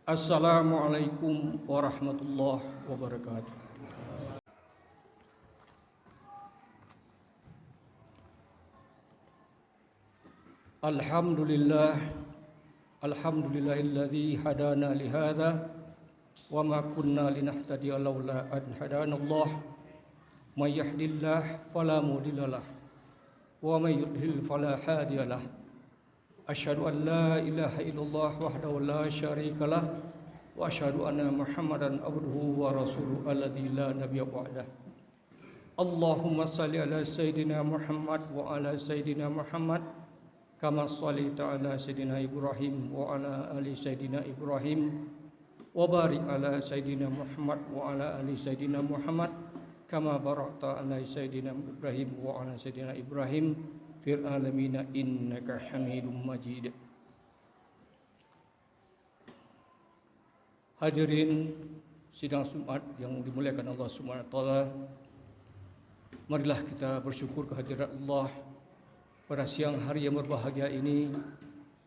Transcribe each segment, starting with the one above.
Assalamualaikum warahmatullahi wabarakatuh. Alhamdulillah, alhamdulillahilladzi hadana lihada wa ma kunna linahtadiya laula an hadanallah. May yahdihillahu fala mudhillalah wa may yudlil fala hadiyalah. Asyhadu an la ilaha illallah wahdahu la syarikalah wa asyhadu anna Muhammadan abduhu wa rasuluhu alladzi la nabiyya ba'dah. Allahumma shalli ala sayidina Muhammad wa ala sayidina Muhammad kama shallaita ala sayidina Ibrahim wa ala ali sayidina Ibrahim wa barik ala sayidina Muhammad wa ala ali sayidina Muhammad kama barakta ala sayidina Ibrahim wa ala sayidina Ibrahim fil alamin innaka Hamidum Majid. Hadirin sidang Jumat yang dimuliakan Allah Subhanahu wa taala, marilah kita bersyukur kehadirat Allah. Pada siang hari yang berbahagia ini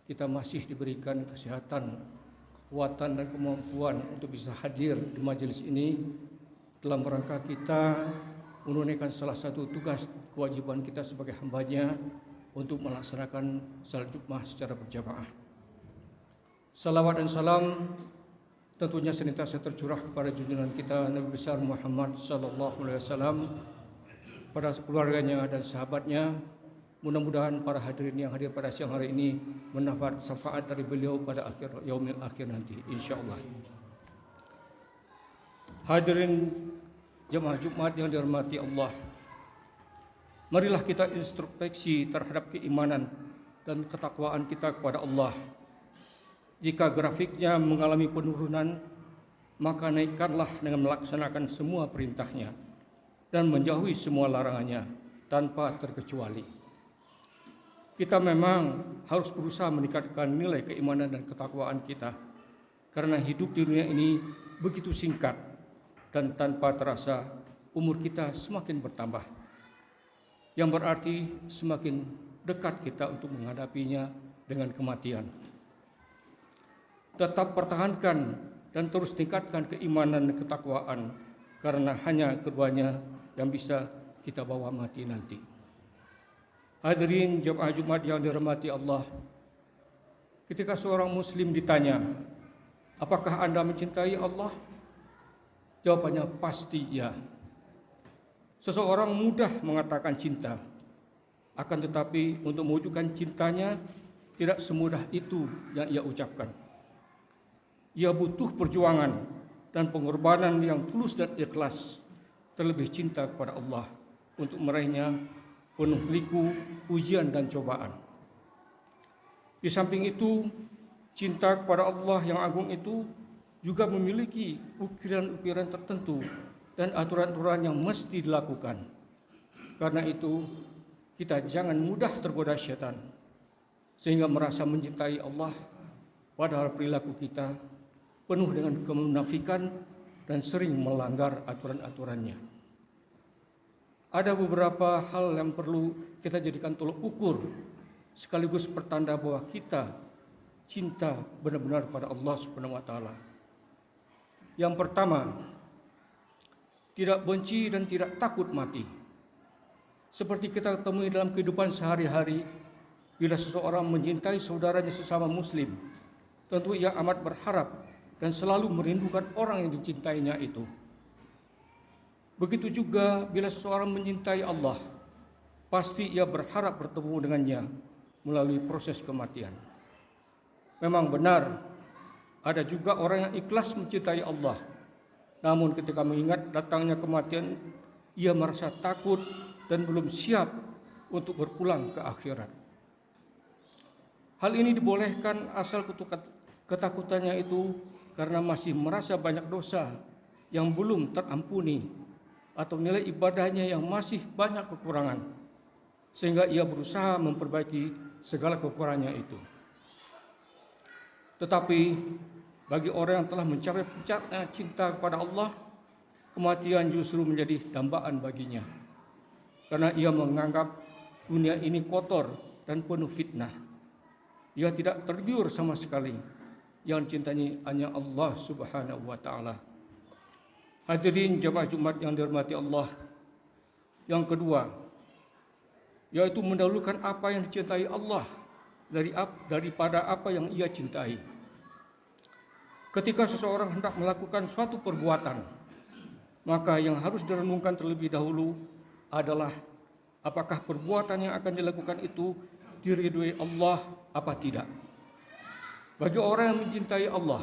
kita masih diberikan kesehatan, kekuatan dan kemampuan untuk bisa hadir di majelis ini dalam rangka kita menunaikan salah satu tugas kewajiban kita sebagai hambanya untuk melaksanakan salat Jumat secara berjamaah. Salawat dan salam tentunya senantiasa tercurah kepada junjungan kita Nabi besar Muhammad sallallahu alaihi wasallam, pada keluarganya dan sahabatnya. Mudah-mudahan para hadirin yang hadir pada siang hari ini mendapat syafaat dari beliau pada akhir yaumil akhir nanti insyaallah. Hadirin jemaah Jumat yang dirahmati Allah, marilah kita introspeksi terhadap keimanan dan ketakwaan kita kepada Allah. Jika grafiknya mengalami penurunan, maka naikkanlah dengan melaksanakan semua perintahnya dan menjauhi semua larangannya tanpa terkecuali. Kita memang harus berusaha meningkatkan nilai keimanan dan ketakwaan kita, karena hidup di dunia ini begitu singkat dan tanpa terasa umur kita semakin bertambah, yang berarti semakin dekat kita untuk menghadapinya dengan kematian. Tetap pertahankan dan terus tingkatkan keimanan dan ketakwaan, karena hanya keduanya yang bisa kita bawa mati nanti. Hadirin jemaah Jumat yang dirahmati Allah, ketika seorang muslim ditanya, apakah Anda mencintai Allah? Jawabannya pasti ya. Seseorang mudah mengatakan cinta, akan tetapi untuk mewujudkan cintanya tidak semudah itu yang ia ucapkan. Ia butuh perjuangan dan pengorbanan yang tulus dan ikhlas, terlebih cinta kepada Allah untuk meraihnya penuh liku, ujian dan cobaan. Di samping itu, cinta kepada Allah yang agung itu juga memiliki ukiran-ukiran tertentu dan aturan-aturan yang mesti dilakukan. Karena itu, kita jangan mudah tergoda syaitan sehingga merasa mencintai Allah, padahal perilaku kita penuh dengan kemunafikan dan sering melanggar aturan-aturannya. Ada beberapa hal yang perlu kita jadikan tolok ukur sekaligus pertanda bahwa kita cinta benar-benar pada Allah Subhanahu wa taala. Yang pertama, tidak benci dan tidak takut mati. Seperti kita temui dalam kehidupan sehari-hari, bila seseorang mencintai saudaranya sesama muslim, tentu ia amat berharap dan selalu merindukan orang yang dicintainya itu. Begitu juga bila seseorang mencintai Allah, pasti ia berharap bertemu dengannya melalui proses kematian. Memang benar, ada juga orang yang ikhlas mencintai Allah, namun ketika mengingat datangnya kematian, ia merasa takut dan belum siap untuk berpulang ke akhirat. Hal ini dibolehkan asal ketakutannya itu karena masih merasa banyak dosa yang belum terampuni, atau nilai ibadahnya yang masih banyak kekurangan, sehingga ia berusaha memperbaiki segala kekurangannya itu. Tetapi bagi orang yang telah mencapai puncaknya cinta kepada Allah, kematian justru menjadi dambaan baginya, karena ia menganggap dunia ini kotor dan penuh fitnah. Ia tidak tergiur sama sekali yang cintai hanya Allah Subhanahu wa taala. Hadirin jemaah Jumat yang dirahmati Allah. Yang kedua, yaitu mendahulukan apa yang dicintai Allah daripada apa yang ia cintai. Ketika seseorang hendak melakukan suatu perbuatan, maka yang harus direnungkan terlebih dahulu adalah apakah perbuatan yang akan dilakukan itu diridhoi Allah apa tidak. Bagi orang yang mencintai Allah,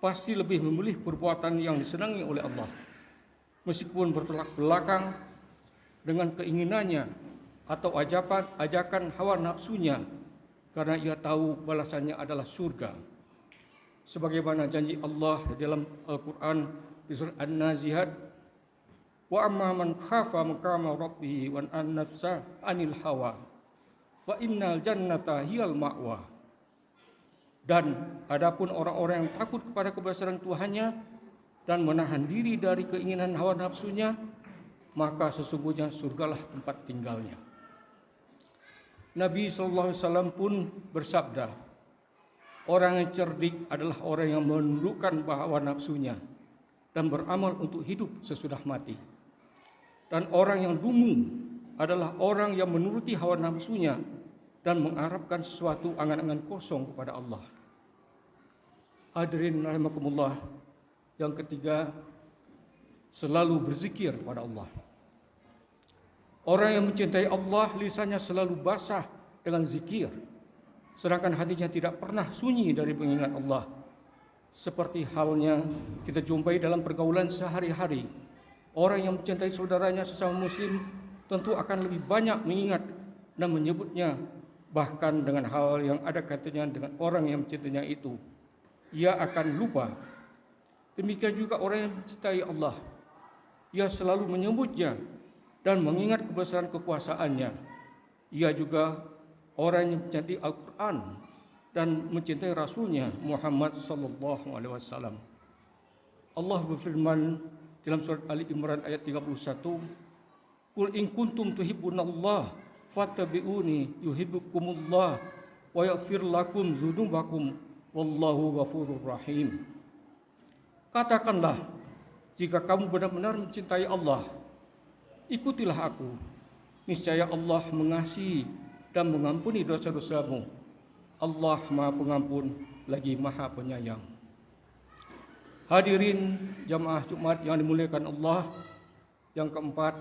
pasti lebih memilih perbuatan yang disenangi oleh Allah, meskipun bertolak belakang dengan keinginannya atau ajakan hawa nafsunya, karena ia tahu balasannya adalah surga. Sebagaimana janji Allah dalam Al-Quran di surah An-Nazihat, wa amma man khafa maqama rabbih wa an-nafsa 'anil hawa fa innal jannata hiyal ma'wa. Dan adapun orang-orang yang takut kepada kebesaran Tuhannya dan menahan diri dari keinginan hawa nafsunya, maka sesungguhnya surgalah tempat tinggalnya. Nabi SAW pun bersabda, orang yang cerdik adalah orang yang menundukkan hawa nafsunya dan beramal untuk hidup sesudah mati. Dan orang yang dungu adalah orang yang menuruti hawa nafsunya dan mengharapkan sesuatu angan-angan kosong kepada Allah. Hadirin rahimakumullah, yang ketiga, selalu berzikir kepada Allah. Orang yang mencintai Allah, lisannya selalu basah dengan zikir, sedangkan hatinya tidak pernah sunyi dari pengingat Allah. Seperti halnya kita jumpai dalam pergaulan sehari-hari. Orang yang mencintai saudaranya sesama muslim tentu akan lebih banyak mengingat dan menyebutnya, bahkan dengan hal yang ada kaitannya dengan orang yang mencintainya itu, ia akan lupa. Demikian juga orang yang mencintai Allah, ia selalu menyebutnya dan mengingat kebesaran kekuasaannya. Ia juga orang yang mencintai Al-Quran dan mencintai Rasulnya Muhammad sallallahu alaihi wasallam. Allah berfirman dalam surat Ali Imran ayat 31, "Qul in kuntum tuhibbunallah fattabi'uni yuhibbukumullah wa yaghfir lakum dzunubakum wallahu ghafurur rahim." Katakanlah, jika kamu benar-benar mencintai Allah, ikutilah aku. Niscaya Allah mengasihi dan mengampuni dosa-dosamu. Allah Maha Pengampun lagi Maha Penyayang. Hadirin jamaah Jumat yang dimuliakan Allah, yang keempat,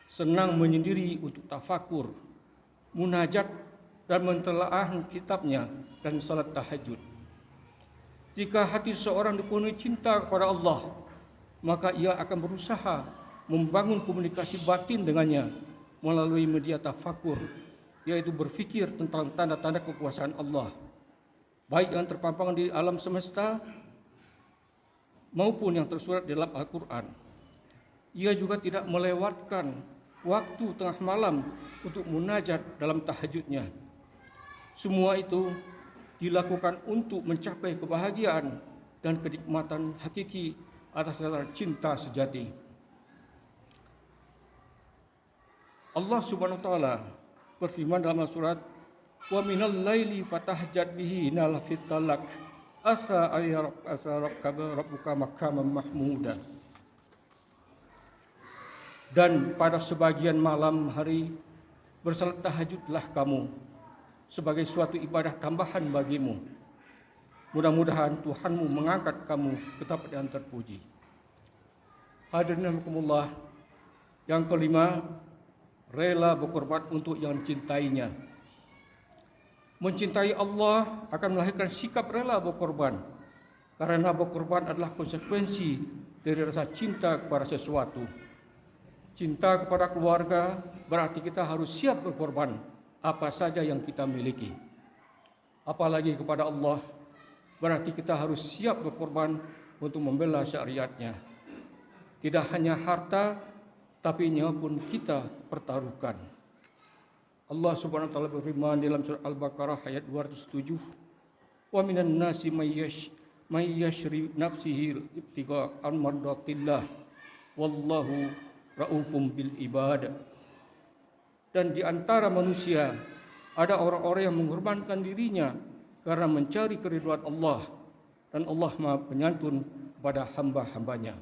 senang menyendiri untuk tafakur, munajat dan mentelaah kitabnya dan salat tahajud. Jika hati seorang dipenuhi cinta kepada Allah, maka ia akan berusaha membangun komunikasi batin dengannya melalui media tafakur, yaitu berfikir tentang tanda-tanda kekuasaan Allah, baik yang terpampang di alam semesta maupun yang tersurat dalam Al-Quran. Ia juga tidak melewatkan waktu tengah malam untuk munajat dalam tahajudnya. Semua itu dilakukan untuk mencapai kebahagiaan dan kenikmatan hakiki atas dasar cinta sejati. Allah Subhanahu wa taala berfirman dalam surat, "Wa minal laili fatahjat bihi nalafitalak asa rabbuka maqaman mahmuda." Dan pada sebagian malam hari bersalat tahajudlah kamu sebagai suatu ibadah tambahan bagimu. Mudah-mudahan Tuhanmu mengangkat kamu ke tempat yang terpuji. Hadirin rahimakumullah, yang kelima, rela berkorban untuk yang dicintainya. Mencintai Allah akan melahirkan sikap rela berkorban, karena berkorban adalah konsekuensi dari rasa cinta kepada sesuatu. Cinta kepada keluarga berarti kita harus siap berkorban apa saja yang kita miliki. Apalagi kepada Allah, berarti kita harus siap berkorban untuk membela syariatnya. Tidak hanya harta, tapi nyawa pun kita pertaruhkan. Allah Subhanahu wa taala berfirman dalam surah Al-Baqarah ayat 207, "Wa minan nasi may yashri nafsihi ibtiga'an mardatillah wallahu raufum bil ibad." Dan di antara manusia ada orang-orang yang mengorbankan dirinya karena mencari keridhaan Allah, dan Allah Maha Penyantun kepada hamba-hambanya.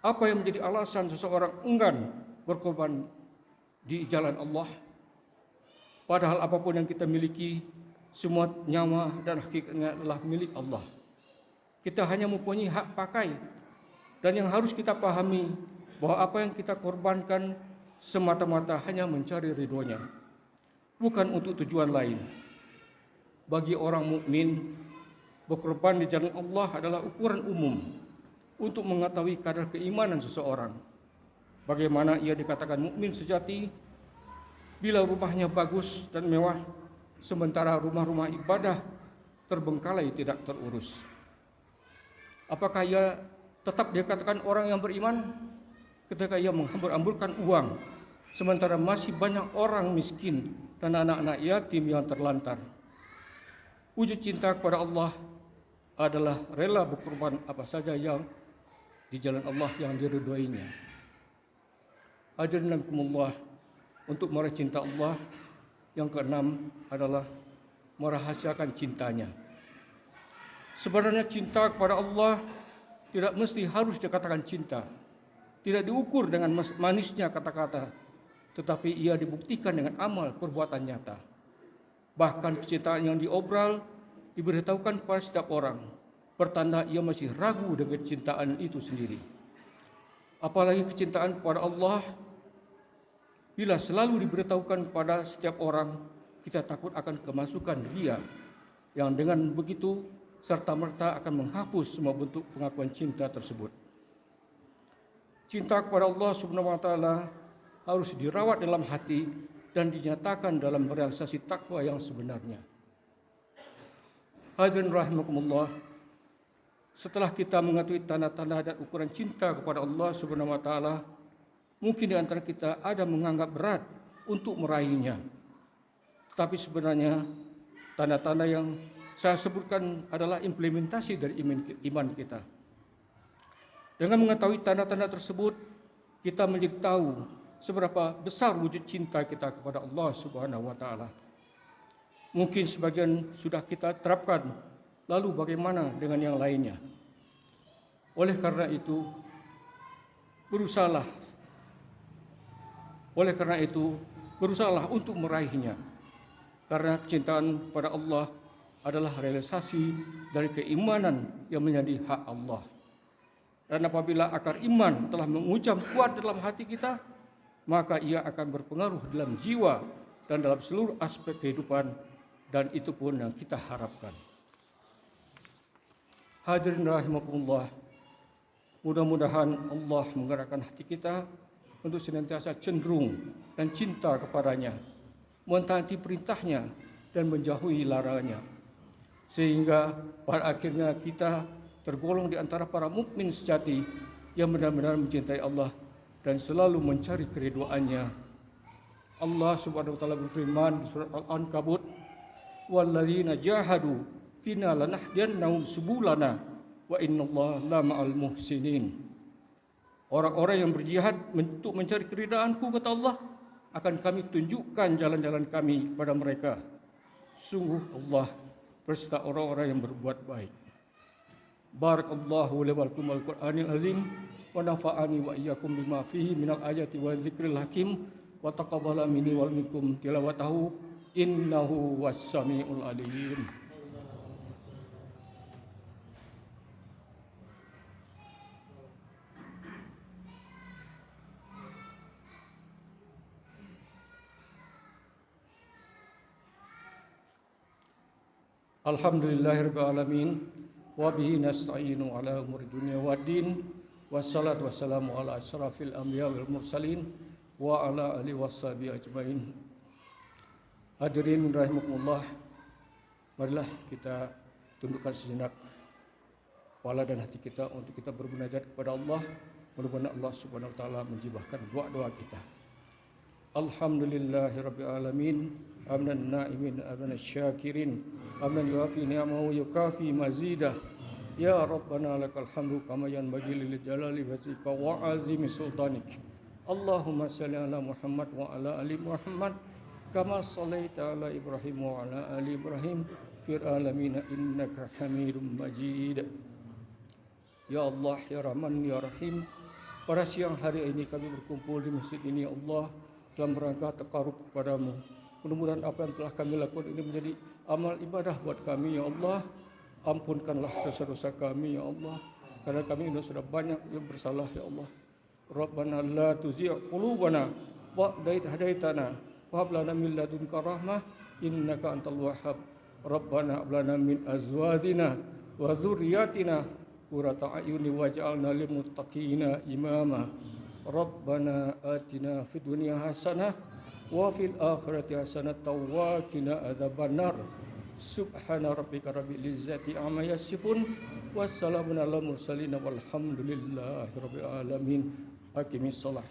Apa yang menjadi alasan seseorang enggan berkorban di jalan Allah? Padahal apapun yang kita miliki, semua nyawa dan hakikatnya adalah milik Allah. Kita hanya mempunyai hak pakai, dan yang harus kita pahami bahwa apa yang kita korbankan semata-mata hanya mencari ridhonya, bukan untuk tujuan lain. Bagi orang mukmin, berkorban di jalan Allah adalah ukuran umum untuk mengetahui kadar keimanan seseorang. Bagaimana ia dikatakan mukmin sejati bila rumahnya bagus dan mewah, sementara rumah-rumah ibadah terbengkalai tidak terurus. Apakah ia tetap dikatakan orang yang beriman ketika ia menghambur-hamburkan uang, sementara masih banyak orang miskin dan anak-anak yatim yang terlantar? Wujud cinta kepada Allah adalah rela berkorban apa saja yang di jalan Allah yang diridhoinya. Hadirin rahimakumullah, untuk meraih cinta Allah, yang keenam adalah merahasiakan cintanya. Sebenarnya cinta kepada Allah tidak mesti harus dikatakan cinta, tidak diukur dengan manisnya kata-kata, tetapi ia dibuktikan dengan amal perbuatan nyata. Bahkan kecintaan yang diobral diberitahukan kepada setiap orang, pertanda ia masih ragu dengan kecintaan itu sendiri. Apalagi kecintaan kepada Allah, bila selalu diberitahukan kepada setiap orang, kita takut akan kemasukan ria, yang dengan begitu serta-merta akan menghapus semua bentuk pengakuan cinta tersebut. Cinta kepada Allah Subhanahu wa taala harus dirawat dalam hati dan dinyatakan dalam realisasi takwa yang sebenarnya. Hadirin rahimakumullah, setelah kita mengetahui tanda-tanda dan ukuran cinta kepada Allah Subhanahu wa taala, mungkin di antara kita ada menganggap berat untuk meraihnya. Tetapi sebenarnya tanda-tanda yang saya sebutkan adalah implementasi dari iman kita. Dengan mengetahui tanda-tanda tersebut, kita menjadi tahu seberapa besar wujud cinta kita kepada Allah Subhanahu wa taala. Mungkin sebagian sudah kita terapkan, lalu bagaimana dengan yang lainnya? Oleh karena itu, berusahalah untuk meraihnya. Karena kecintaan pada Allah adalah realisasi dari keimanan yang menjadi hak Allah. Dan apabila akar iman telah mengucap kuat dalam hati kita, maka ia akan berpengaruh dalam jiwa dan dalam seluruh aspek kehidupan, dan itu pun yang kita harapkan. Hadirin rahimakumullah, mudah-mudahan Allah menggerakkan hati kita untuk senantiasa cenderung dan cinta kepadanya, mentaati perintahnya dan menjauhi larangannya, sehingga pada akhirnya kita tergolong di antara para mukmin sejati yang benar-benar mencintai Allah dan selalu mencari keridhaannya. Allah Subhanahu wa taala berfirman di surat Al-Ankabut, "Walladzina jahadu fina lanahdiyannahum subulana wa innallaha lama'al muhsinin." Orang-orang yang berjihad untuk mencari keridhaanku, kata Allah, akan kami tunjukkan jalan-jalan kami kepada mereka. Sungguh Allah berserta orang-orang yang berbuat baik. Barakallahu li wa lakum al-Qur'anil azim wa nafa'ani wa iyyakum bima fihi minal ayati wa dzikril hakim wa taqabbala minni wa minkum tilawatahu innahu was-sami'ul alim. Alhamdulillahirabbil alamin wa bihi nasta'inu ala umuri dunya waddin wassalatu wassalamu ala asyrafil anbiya wal mursalin wa ala alihi washabihi ajmain. Hadirin rahimakumullah, marilah kita tundukkan sejenak kepala dan hati kita untuk kita bermunajat kepada Allah. Mudah-mudahan Allah Subhanahu wa taala menjibahkan doa-doa kita. Alhamdulillahirabbil alamin, hamdan na'imin hamdan syakirin, hamdan yuafi ni'amahu yukafi mazidah. Ya Rabbana lakal hamdu kama yanbaghi lil jalali wajhika wa azimi sultanik. Allahumma shalli ala Muhammad wa ala ali Muhammad كما صليت على إبراهيم وعلى آل إبراهيم في العالمين إنك حميد مجيد. Ya Allah, Ya Rahman, Ya Rahim, pada siang hari ini kami berkumpul di masjid ini, Ya Allah, dalam rangka takarub kepadamu. Mudah-mudahan apa yang telah kami lakukan ini menjadi amal ibadah buat kami, Ya Allah. Ampunkanlah dosa-dosa kami, Ya Allah, karena kami sudah banyak yang bersalah, Ya Allah. Rabbana la tuzigh qulubana ba'da idh hadaitana wa hab lana min ladunka rahmah innaka antal wahhab. Rabbana hab lana min azwajina wa dzurriyyatina qurrata a'yuni waj'alna lil muttaqina imama. Rabbana atina fid dunya hasanah wa fil akhirati hasanah wa qina adzabannar. Subhana rabbika rabbil izzati amma yasifun wassalamun alal mursalin walhamdulillahi rabbil alamin. Aqimis shalah.